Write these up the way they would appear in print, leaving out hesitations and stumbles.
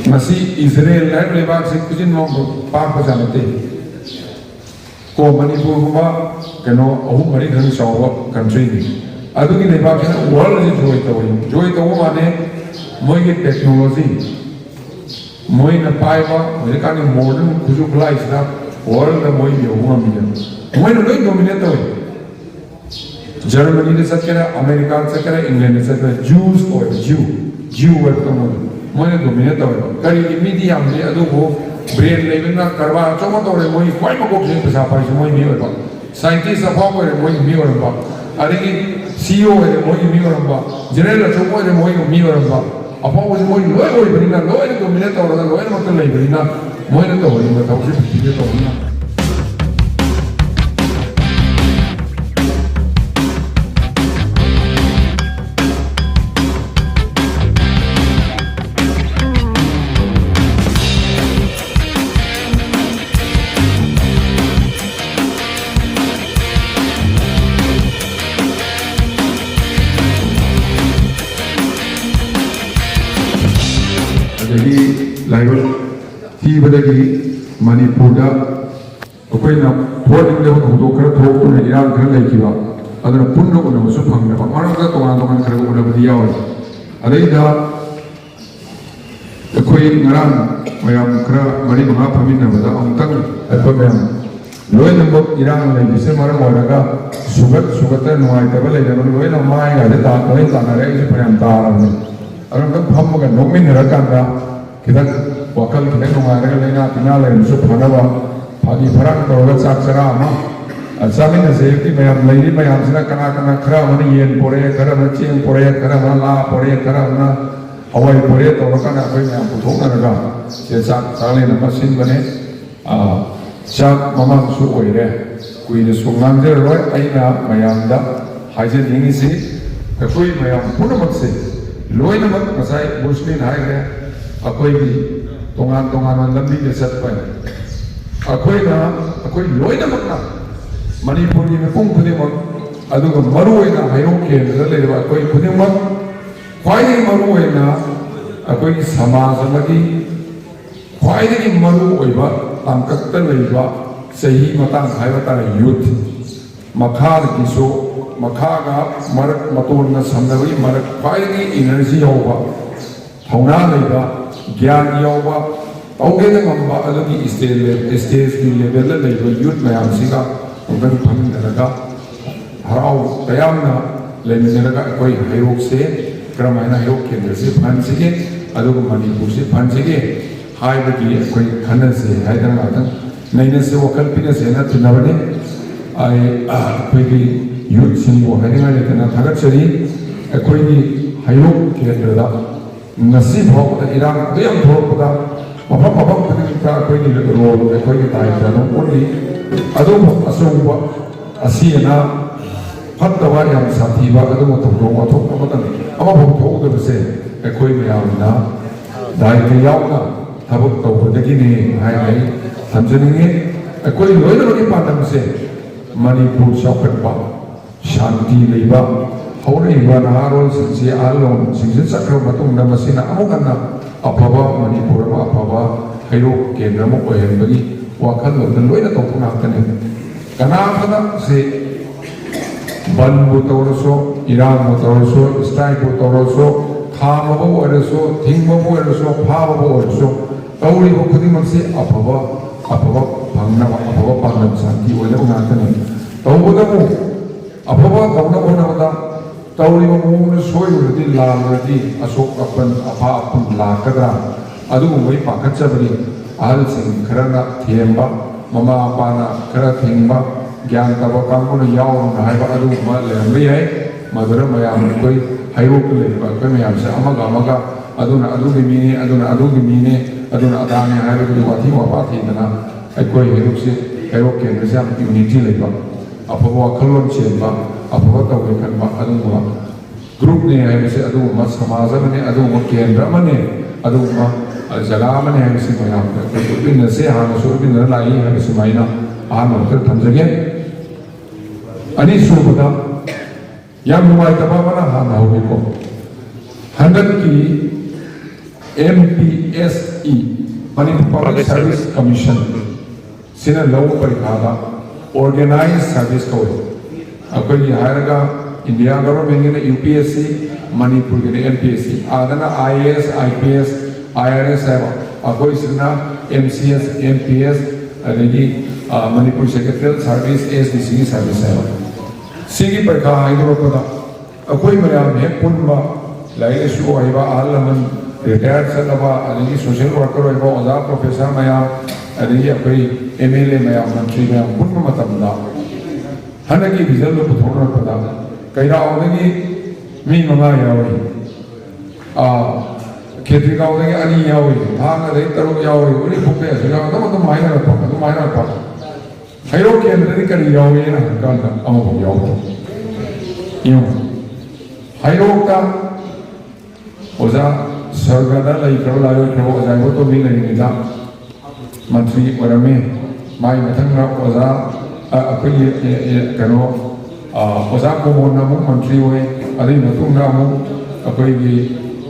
masi Israel lai lebak se kujin mo pa pa janate ko Manipur ma kano ahum mari kan sawa country ni adu ki lebak se world je joy to mane moi ki technology moi na paiba moi ka ni modern kuju klai sa world da moi yo ma mi moi no loi dominate to Germany ne sakera America sakera England ne sakera Jews or Jew word to moi ne dominate to kari ki media me adu ko brain level na karwa choma to re moi kwai ma ko je pesa pa moi mi ba scientist of power re moi mi ba ari ki CEO re moi mi ba general chomo re moi mi ba apa was moi loi bringa loi ne dominate to ra loi ma to lei bringa moi ne to ri ma to ji to na Lalu tiba lagi Manipur da, apa yang buat ini lepas itu kerana thok tu ni Iran kerana lagi kiba, ada pun nak orang masuk pang ni, orang tu tongan kerana orang berdiam, ada ida, apa yang ngaran, macam kerana mari mengapa kami nak berda, angkat apa yang, loy nampak Iran lagi, semua orang ka sugat nuai, tapi lagi loy nampak ada tak, loy tak ada itu pernah taran ni, orang tu faham kan, nomin harakan dah. Kita wakal kita nungaran lena tinggal yang musuh phanawa phagi pharak tawga chak chara ama achami na safety mayam leiri mayam sina kana khara mani yen pore khara na ching pore khara na la pore khara na awai pore tawga kana koi mayam puthok na ga se chak chale na masin bane chak mama su oire kui ne sungang de roi aina mayam da haje dingi si koi mayam punamak se loi namak masai muslim hai Aku ini tongan lambi jasad pai. Aku loi na makna. Manipur ni mekung puni mak. Adu ko maru ina hayong ke nalai ba. Aku puni mak. Kwai ni maru ina. Aku samaj lagi. Kwai ni maru iba. Angkat terleba. Sehi matang hai matang youth. Makar kiso. Makaga marak matul na samdawi marak kwai ni energy hoba. Thona leba. ज्ञान योगा औगे ने मम्मा अलग ही stage की level ले level youth में हम सिका उनका फंड लगा हराओ तयाम ना लेने लगा कोई हयोग से क्रमायना हयोग केंद्र से फंड सिके अलग मणिपुर से फंड सिके हाई बकी कोई खनन से हाइदर आदम नईने से वो कल्पिने से ना तुनावने आए कोई की यूथ सिंबो हाइदर लेते ना थगत चली कोई की हयोग केंद्र ला nasi bawa pada Iran, dia bawa pada apa kita kau ini role, kau ini tahu jangan only, aduh asal buat asiana, hatta yang sati buat aduh untuk dong atau apa kan, apa bawa tu bersih, kau ini yang mana, dari kau na, tabuk tahu pada gini, hai, tamjen ini, kau ini loy lagi pandang bersih, Manipur syakat pak, shanti leba. Hari ini naharol sisi alon sisi sakral matung nama sina amukanna apaba Manipur ma apaba hayo kendra mo kohen bagi wakal lo dan loina tong punak tane kana se ban butoroso Iran butoroso strike butoroso khama bo eraso thingma bo eraso phaba bo eraso tauri bo khudi mamse apaba bangna apaba panam santi ola punak tane tawboda mo apaba kauna bona bata Tauri mengumumkan soal berarti lalu berarti asok apa pun lakadra, adu umai pakat sabri, ahal sing kerana tiemba, mama apa na kerana tiemba, gian tawa kamu ni yau na hai ba adu umai lembi hai, madura mayam koi hayu kule ba koi mayam se amaga adu na adu gimini adu na adane hai ba koi wati wapati dana, koi hayu ke nasi am unity le ba, apa bawa kalon ciemba. Apa tahu kan mak adu mak grup ni hay mesti adu mak samaja mana adu mak kendra mana adu mak jaga mana hay mesti mayam itu nasi hana surbi nara lagi hay mesti maina aham ter thamjage ani surpada yang mulai tapa mana hana hobi ko hendak ki MP UPSE Manipur Public Service Commission sina law parikha organized service code akoi haraga India government ne UPSC Manipur ne MPSC adana IAS IPS IRS akoi sina MCS MPS adagi Manipur Secretarial Service SDC service sigi parikha aido pada akoi mayam he punba lai su aiba alaman retired sanaba adagi social worker aiba oza professor mayam adagi akoi MLA mayam mantri mayam punba matamda hanagi result lo puthona pada kaira odagi mi manga yawi khetri ka odagi ani yawi bhanga dei taruk yawi uri bukke asira to maina pa hairo kendri kari yawi na kanda amu yawi yo hairo ka oza sargada lai karo layo karo oza ko to mi lai ni da mantri orame mai mathanga oza akoi kano oza ko na mu mantri we adai matung na mu akoi gi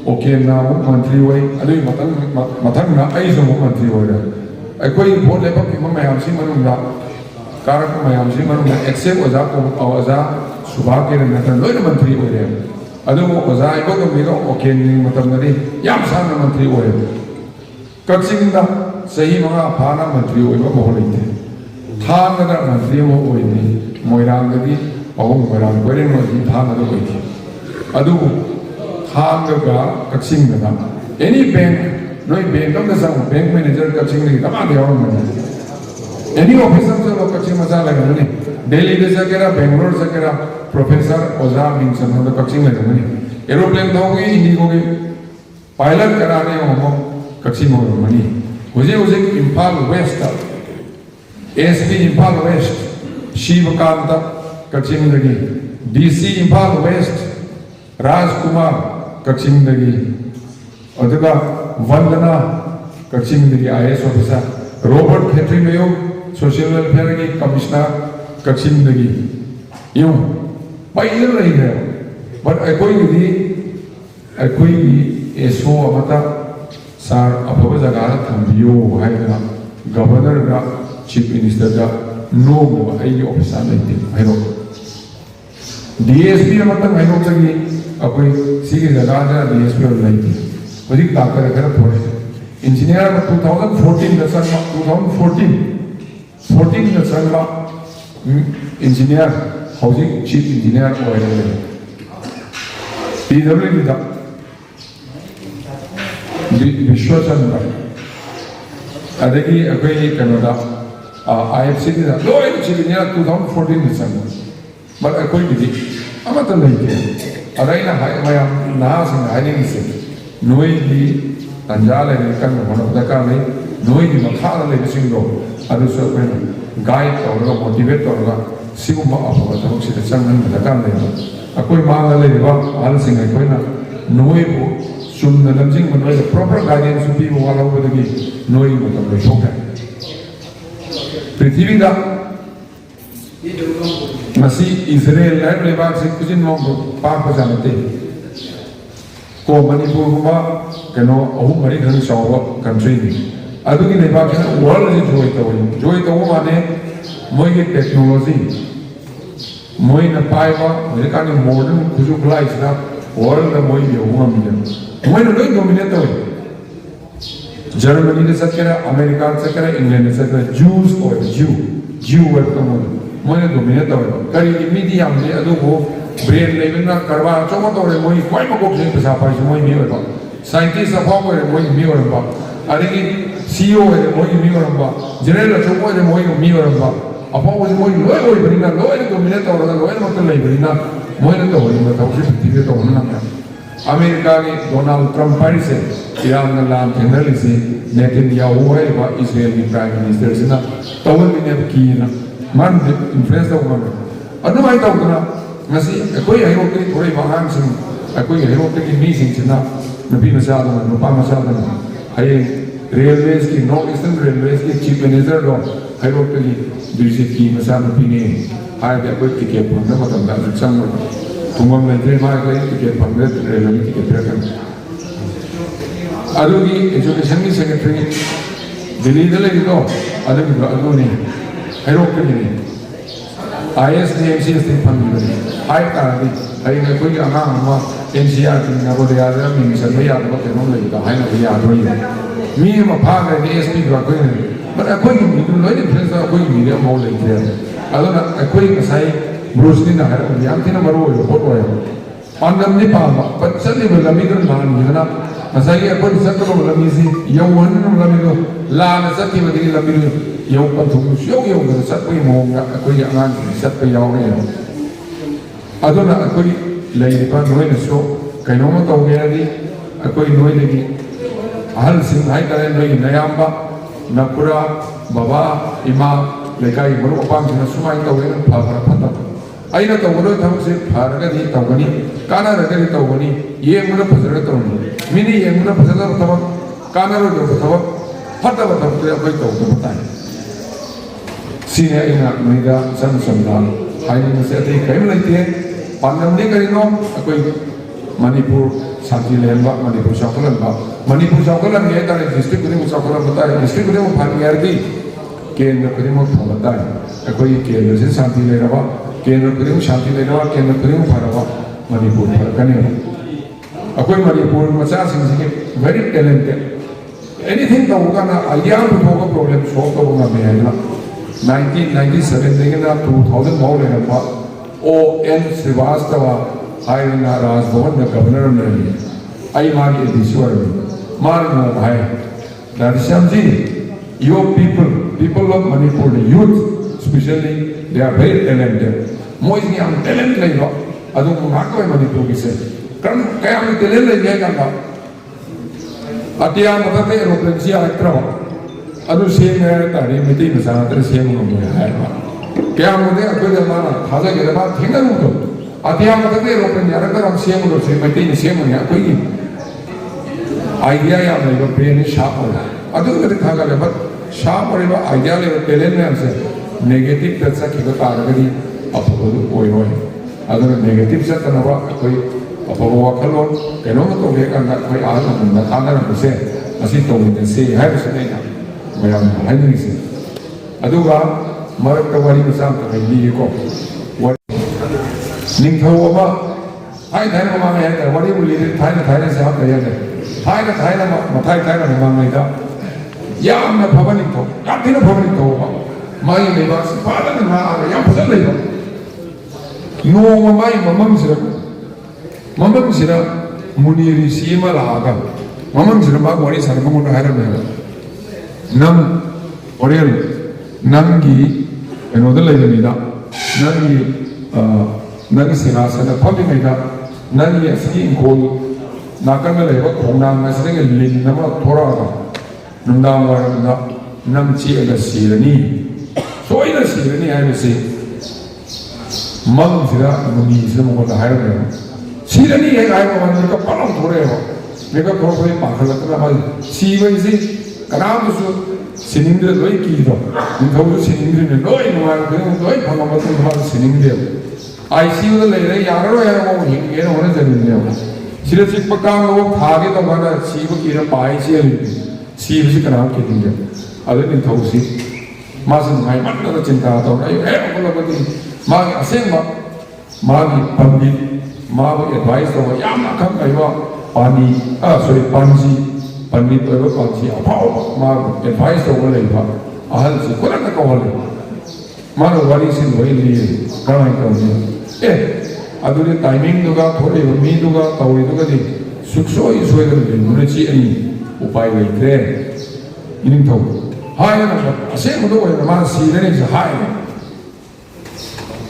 okay na mu mantri we adai mathang na ai so mu mantri we ra akoi bol le ba ki ma mayam si manung da karak mayam si manung da except oza ko oza subha ke na tan loi mantri we re adu oza ai ko mi ro okay ni matam na ri yam sa na mantri we kaksing da sahi ma phana mantri we ba mo le thang da mantri mo we ni moirang da di ahum moirang ko re mo di thang da ko thi adu thang ga kaksing da any bank noi bank da sang bank manager kaksing ni tama de aw ma any officer se lo kaksing ma sa la ni Delhi de sakera Bangalore sakera professor oza min san da kaksing la ni aeroplane da hogi indigo ge pilot karane ho kaksing mo mani hoje Imphal West ASP Imphal West Shivakanta Kaching lagi DC Imphal West Rajkumar Kaching lagi aduga Vandana Kaching lagi IAS officer Robert Khetri Mayo Social Welfare ki Commissioner Kaching lagi yo paile rahi hai but akoi SO amata sar ababa jaga thambiyo hai na governor ga chief minister da no ai officer nahi hairo DSP मतलब हाइरो चली अपने सीखे जगह जरा DSP और light वही ताकत रखना थोड़े इंजीनियर 2014 दशक 2014 दशक में इंजीनियर हाउसिंग चीफ इंजीनियर हो रहे हैं PWD का विश्वचंद्र अदेगी अपने कनाडा IFC का लो चीफ इंजीनियर 2014 दशक but akoi di amata leite araina hai maya na sing haini se noi di tanjala ni kan hono da ka nei noi di makha le sing ro adu so pen guide or motivate or siguma apa da si sang nan da ka nei akoi ma le ba al sing akoi na noi bo sum na lam sing man the proper guidance bi bo wala bo da gi noi mo ta le shoka prithvi da masih Israel lain lebar se kusin mau par pasanate ko Manipur kuma keno ahum mari kan sawa country ni adu ki lebar se world se joy to mane moi ke technology moi na paiwa moi ka ni modern kuju klai sa world na moi yo ngam ni moi no loi dominate to Germany ne sakera America sakera England ne sakera Jews or Jew welcome मोने दोमिने तो करी इमीडी हमने अदु को brain level ना करवा चोमो तो रे मोई कोई मको से पैसा पाई मोई मी और साइंटिस्ट अफा को रे मोई मी और बा अरे की सीईओ रे मोई मी और बा जनरल चोमो रे मोई मी और बा अफा को मोई लोई बरिना लोई दोमिने तो रे लोई मत ले बरिना मोई ने तो होई मत तो फिर तो होना अमेरिका के डोनाल्ड ट्रम्प पारिस से ईरान ने लाम जनरल से नेतन्याहू है वा इजराइल की प्राइम मिनिस्टर से ना तो वो ने की ना man influence da uma anu mai ta utna ngasi akoi ayo ke thore bahang sing akoi ayo ke ni sing china nabi masa da no pa masa da hai railways ki north eastern railways ki chief manager do ayo ke dirse ki masa nabi ne hai da akoi ticket pon da matam da sang tumam mai tre mai kai ticket pon da railway ticket pra kan ꯑꯗꯨꯒꯤ ꯑꯦꯖꯨꯀꯦꯁꯟꯒꯤ secretary ꯗꯤꯜꯂꯤꯗ ꯂꯩꯔꯤꯗꯣ ꯑꯗꯨꯒꯤꯗꯣ ꯑꯗꯨꯅꯤ ꯍꯩꯔꯣꯛꯇꯒꯤꯅꯤ ISDMC ꯐꯪꯈꯤꯕꯅꯤ ꯍꯥꯏ ꯇꯥꯔꯗꯤ ꯍꯌꯦꯡ ꯑꯩꯈꯣꯏꯒꯤ ꯑꯉꯥꯡ ꯑꯃ NCERT ꯅꯕꯣꯗꯌꯥꯗ ꯃꯤꯡ ꯆꯟꯕ ꯌꯥꯗꯕ ꯀꯩꯅꯣꯝ ꯂꯩꯕꯗ ꯍꯥꯏꯅꯕ ꯌꯥꯗꯣꯏꯅꯤ ꯃꯤ ꯑꯃ ꯐꯥꯈ꯭ꯔꯗꯤ SPꯒ ꯑꯩꯈꯣꯏꯅ ꯕꯠ ꯑꯩꯈꯣꯏꯒꯤ ꯃꯤꯗꯨ ꯂꯣꯏꯅ ꯗꯤꯐ꯭ꯔꯦꯟꯁꯇ ꯑꯩꯈꯣꯏꯒꯤ ꯃꯤꯗꯤ ꯑꯃꯐꯥꯎ ꯂꯩꯇ꯭ꯔꯦ ꯑꯗꯨꯅ ꯑꯩꯈꯣꯏ ꯉꯁꯥꯏ ꯕ꯭ꯔꯨꯁꯅꯤꯅ ꯍꯥꯏꯔꯛꯄꯗꯤ ꯌꯥꯝ ꯊꯤꯅ ꯃꯔꯨ ꯑꯣꯏꯕ ꯄꯣꯠ ꯑꯣꯏꯌꯦꯕ ꯄꯥꯟꯗꯝꯗꯤ ꯄꯥꯝꯕ ꯕꯠ ꯆꯠꯂꯤꯕ ꯂꯝꯕꯤꯗꯨꯅ ꯂꯥꯟꯈꯤꯗꯅ ꯉꯁꯥꯏꯒꯤ ꯑꯩꯈꯣꯏꯅ ꯆꯠꯀꯗꯕ ꯂꯝꯕꯤꯁꯤ ꯌꯧꯍꯟꯅꯕ ꯂꯝꯕꯤꯗꯣ ꯂꯥꯟꯅ ꯆꯠꯈꯤꯕꯗꯒꯤ ꯂꯝꯕꯤꯗꯨ ꯌꯧꯐꯝ ꯁꯨꯌꯧ ꯌꯧꯗꯅ ꯆꯠꯄꯒꯤ ꯃꯑꯣꯡꯗ ꯑꯩꯈꯣꯏꯒꯤ ꯑꯉꯥꯡꯁꯤꯡ ꯆꯠꯄ ꯌꯥꯎꯔꯦꯕ ꯑꯗꯨꯅ ꯑꯩꯈꯣꯏ ꯂꯩꯔꯤꯕ ꯅꯣꯏꯅꯁꯨ ꯀꯩꯅꯣꯝꯃ ꯇꯧꯒꯦ ꯍꯥꯏꯔꯗꯤ ꯑꯩꯈꯣꯏ ꯅꯣꯏꯗꯒꯤ ꯑꯍꯜꯁꯤꯡ ꯍꯥꯏꯇꯥꯔꯦ ꯅꯣꯏꯒꯤ ꯅꯌꯥꯝꯕ ꯅꯄꯨꯔꯥ ꯕꯕꯥ ꯏꯃꯥ ꯂꯩꯀꯥꯏꯒꯤ ꯃꯔꯨꯞ ꯃꯄꯥꯡꯁꯤꯡꯅ ꯁꯨꯃꯥꯏꯅ ꯇꯧꯒꯦꯅ ꯐꯕ꯭ꯔꯥ ꯐꯠꯇꯕ ꯑꯩꯅ ꯇꯧꯒꯗꯕ ꯊꯕꯛꯁꯦ ꯐꯔꯒꯗꯤ ꯇꯧꯒꯅꯤ ꯀꯥꯟꯅꯔꯒꯗꯤ ꯇꯧꯒꯅꯤ ꯌꯦꯡꯕꯗ ꯐꯖꯔꯒ ꯇꯧꯒꯅꯤ ꯃꯤꯅ ꯌꯦꯡꯕꯗ ꯐꯖꯗꯕ ꯊꯕꯛ ꯀꯥꯟꯅꯔꯣꯏꯗꯕ ꯊꯕꯛ ꯐꯠꯇꯕ ꯊꯕꯛꯇꯨꯗꯤ ꯑꯩꯈꯣই ꯇꯧꯗꯕ ꯇꯥꯏ ꯁꯤꯅꯦ ꯑꯩꯅ ꯅꯣꯏꯗ ꯏꯆꯝ ꯆꯝꯅ ꯍꯥꯏꯅꯤꯡꯕꯁꯦ ꯑꯇꯩ ꯀꯔꯤꯝ ꯂꯩꯇꯦ ꯄꯥꯟꯗꯝꯗꯤ ꯀꯔꯤꯅꯣ ꯑꯩꯈꯣꯏ ꯃꯅꯤꯄꯨꯔ ꯁꯥꯟꯇꯤ ꯂꯩꯍꯟꯕ ꯃꯅꯤꯄꯨꯔ ꯆꯥꯎꯈꯠꯍꯟꯕ ꯃꯅꯤꯄꯨꯔ ꯆꯥꯎꯈꯠꯍꯟꯒꯦ ꯍꯥꯏꯇꯥꯔꯦ ꯗꯤꯁꯇ꯭ꯔꯤꯛ ꯈꯨꯗꯤꯡꯃꯛ ꯆꯥꯎꯈꯠꯍꯟꯕ ꯇꯥꯏ ꯗꯤꯁꯇ꯭ꯔꯤꯛ ꯈꯨꯗꯤꯡꯃꯛ ꯐꯍꯟꯒꯦ ꯍꯥꯏꯔꯗꯤ ꯀꯦꯟꯗ꯭ꯔ ꯈꯨꯗꯤꯡꯃꯛ ꯐꯕ ꯇꯥꯏ ꯑꯩꯈꯣꯏꯒꯤ ꯀꯦꯟꯗ꯭ꯔꯁꯤ ꯁꯥꯟꯇꯤ ꯂꯩꯔꯕ ꯀꯦꯟꯗ꯭ꯔ ꯈꯨꯗꯤꯡꯃꯛ ꯁꯥꯟꯇꯤ ꯂꯩꯔꯕ ꯀꯦꯟꯗ꯭ꯔ ꯈꯨꯗꯤꯡꯃꯛ ꯐꯔꯕ ꯃꯅꯤꯄꯨꯔ ꯐꯔꯛꯀꯅꯦꯕ ꯑꯩꯈꯣꯏ ꯃꯅꯤꯄꯨꯔ ꯃꯆꯥꯁꯤꯡꯁꯤꯒꯤ ꯚꯦꯔꯤ ꯇꯦꯂꯦꯟꯇꯦꯠ ꯑꯦꯅꯤꯊꯤꯡ ꯇꯧꯕ ꯀꯥꯟꯗ ꯑꯥꯏꯗꯤꯌꯥ ꯄꯨꯊꯣꯛꯑꯒ ꯄ꯭ꯔꯣꯕ꯭ꯂꯦꯝ ꯁꯣꯜꯕ ꯇꯧꯕ ꯉꯝꯃꯦ ꯍꯥꯏꯗꯅ 1997 2000 ꯐꯥꯎ ꯂꯩꯔꯝꯕ O.N. Srivastava ꯍꯥꯏꯗꯅ ꯔꯥꯖꯚꯋꯟꯗ ꯒꯕꯔꯅꯔ ꯑꯃ ꯂꯩꯔꯝꯃꯤ ꯑꯩ ꯃꯥꯒꯤ ADC ꯑꯣꯏꯔꯝꯃꯤ ꯃꯥꯅ ꯅꯣꯡꯃ ꯍꯥꯏ ꯔꯥꯙꯦꯁ꯭ꯌꯥꯝꯖꯤ your people of Manipur, the youth especially, they are very talented. Moisni am talent laiba adu ngakoi Manipur gise kan kaya am talent lai ganga atia matate aeroplane sia ektra adu same hai tari miti masana tar same ngom hai kaya mode akoi mana thaja ge ba thinga no atia matate aeroplane yara kar am same lo same miti ni same ne akoi idea ya mai ba brain sharp ho adu ge thaga le ba sharp or idea le talent ne amse negative ta sakhiba taragadi afabadu oiroi aduna negative sa tanaba akoi afabu wakhalon kenoma to ge kan akoi aana na thana buse asi to ne se hai buse ne mayam haini se aduga marak ta wari misam ta li ko ning thau ba hai thai ma ma hai ta wari li thai na se ha ta ya thai na ma thai na ma mai da yamna bhavani to yatina bhavani to mai le ba se pa na ma ya phasa le ba no ma mai mamam sira muniri sima laga mamam sira ma wari sarma mo na hara me nam orel nangi eno da le ni da nangi sina sana phabi me da nangi asiki ingol nakam le ba khongnam ma sira ge lin na ma thora ga nundam wa na nam chi aga sirani soina sirani ai me se mang sira muni sira mo da hara me sirani hai ai mo man ka palam thore ho me ka thore phoi pakhala ta ma si bai si kanam su sinindra loi ki do in thau su sinindra ne loi no ai ko loi phama ma tu ma sinindra ICU da lai re yaro ya mo hin ge no ne jani ne sira sik pakam lo thage to ma na si bu ki ra pai si si bu si kanam ki din ade in thau si ma sin mai mat na chinta to ai ko la ba ti ma aseng ma ma gi pambi ma bu advice to ya ma kham ai wa pani sorry panji pandit to panji apao ma advice to le ba ahal si ko na ko le ma no wari sin wai li ka mai ko ni adune timing duga thore mi duga tawi duga di sukso isoi da ni ne chi ani upai wai tre ining thau hai na aseng mo do ma si le ni hai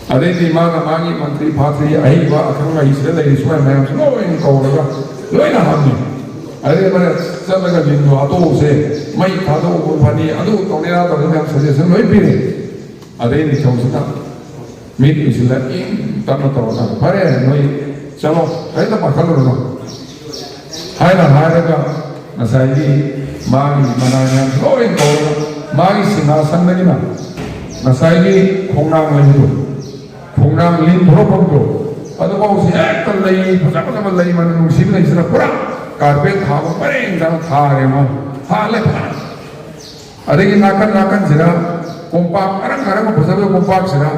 adei mana mangi mantri phatri ai ba akhanga isra lai isma mayam so in ko la loi na hamni adei mana samaga bin do ato se mai thado ko phani adu to ne ra to ne am suggestion loi pi ne adei ni chausa mit isla in tamna to na pare noi chalo ai ta pakhalo no hai na ga nasai gi magi mananya loi ko magi singhasan ni na nasai gi khongna mai ni khongnam lin thoro phom ko adu ko se ek tal lai phasa phasa lai man nu sim lai sra pura carpet थाबो परेंग दा थारे मो हाले फा अदगी नाकन सिरा कोंपाक अरंग फसबो कोंपाक सिरा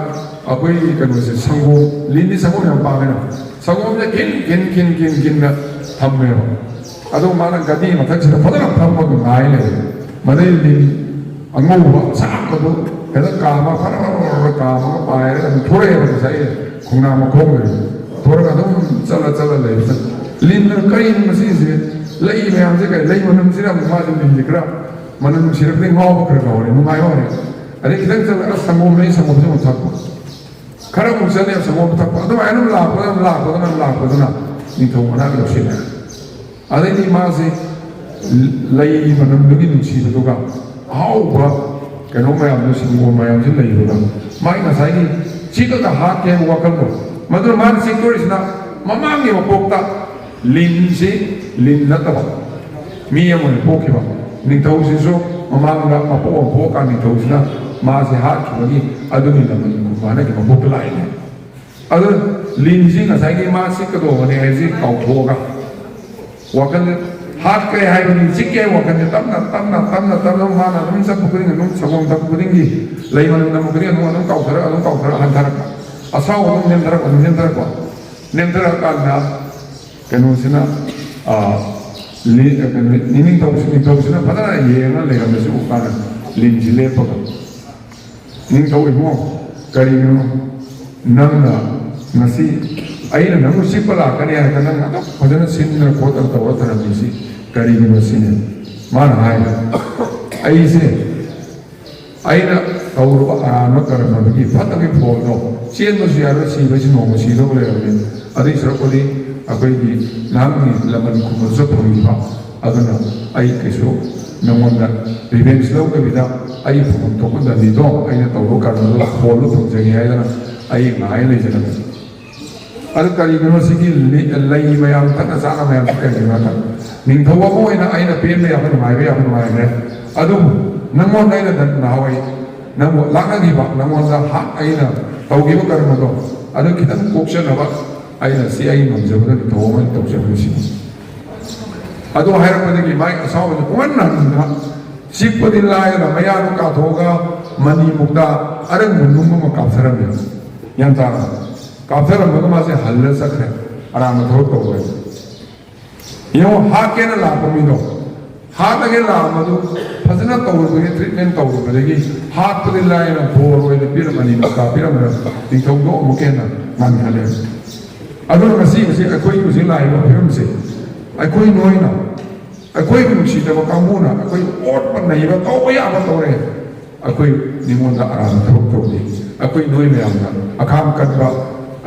अकोई कनो से संगो लिनी संगो यम पावे ना संगो में किन ना थम्मे हो अदो माना गदी मथक सिरा फदना थम्मो को नाय ले मदे लिन अंगो साकदो कदा कामा फरा कामा पाए थोड़े है सही खुना म खोग थोड़ा अदम चला ले लिन कई मसी से लई में हमसे कई लई मनम सिरा माजम लिन लिकरा मनम सिरा पे ngau कर गावरे नुमाय हो रे अरे किदन चला संगो में संगो से मथक खरा मुसले संगो मथक अदम आयन ला नि तो मना लो से अरे नि मा से लई मनम दुगी नुसी दुगा हाउ बा कनो में हम संगो में हम से लई होगा माई ना साई चिका का हाथ के वकल को मतलब मानसिक तोरिसना ममांगी मपोक्ता लिन से लिन नतबा मी यमन पोकिबा निथौसिसु ममांगा मपो पोका निथौसिना मासे हाथ खिबगी अदुनि नमन कुमाना के मपोक लाइने अदु लिन से ngसाई मासिक कदो ने ऐसी काउथोगा वकल हाथ के हाय बनी चिके वकल तमना माना नम सब पुरिंग नम सबों तक पुरिंगी लैमन नम पुरिंग नम काउथरा हंथरा असाव नेमधरा कालना कनोसिना निनिंग तौसिना फदना येना लेरमसे उकाना लिंजि लेपग निंग तौ इमो करिनो नंगना ngasi aina nang sipala kani ha kana ngado fadana sinna kota tawatara misi karigino sine mana hai aise aina tawru ana karama gi fatagi phono chen no siara si basi no mo si do le adi sarakoli akai gi namni laman kumo zapuri ba adana ai keso namonda revenge lo ka vida ai phum to ko da ni do aina tawru karama pholo to jagi ai dana ai ngai le jana अदु करिगनो सिगी लई मयाम तक साना मयाम करिगना था निंथवा को इना आइना pen में अपन माइबे अपन माइबे अदु नमो नाइना दन नावई नमो लागा गी बा नमो सा हा आइना तौगी बो कर्म दो अदु कितन कोक्शन हवा आइना सी आई नमजब न तौमन तौसे बसी अदु हायर पदगी माइ असाव कोन ना सिपदि लायना मया का थोगा मनी मुक्ता अरे मुनुम म काफरम यांता काफिर मगमा से हल्ले सकते आराम थोड़ तो हुए यो हाथ के ना लाभ मिलो हाथ अगे लाभ मधु फसना तो हुए ट्रीटमेंट तो हुए लेकिन हाथ पर लाए ना बोर हुए तो फिर मनी ना काफिर मगर दिखो दो मुके ना मान खाले अदुन मसी कोई उसे लाए वो फिर उनसे कोई नोई ना कोई भी मुझे तो वो कामू ना कोई और पर नहीं बा तो वो या बा तो रहे कोई निमोंदा आराम थोड़ तो हुए कोई नोई में आऊँगा अकाम करवा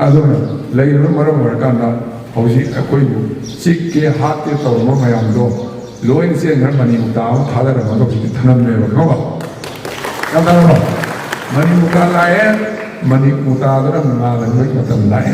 अदुना लेकिन मरम वरकाना होशी कोई सिक्के हाथ के तौर मयाम दो लोइन से घर मनी मुताव थाला रहा तो धनम में रखोगा क्या करो मनी मुता लाए मनी मुता दर माल में मतलब लाए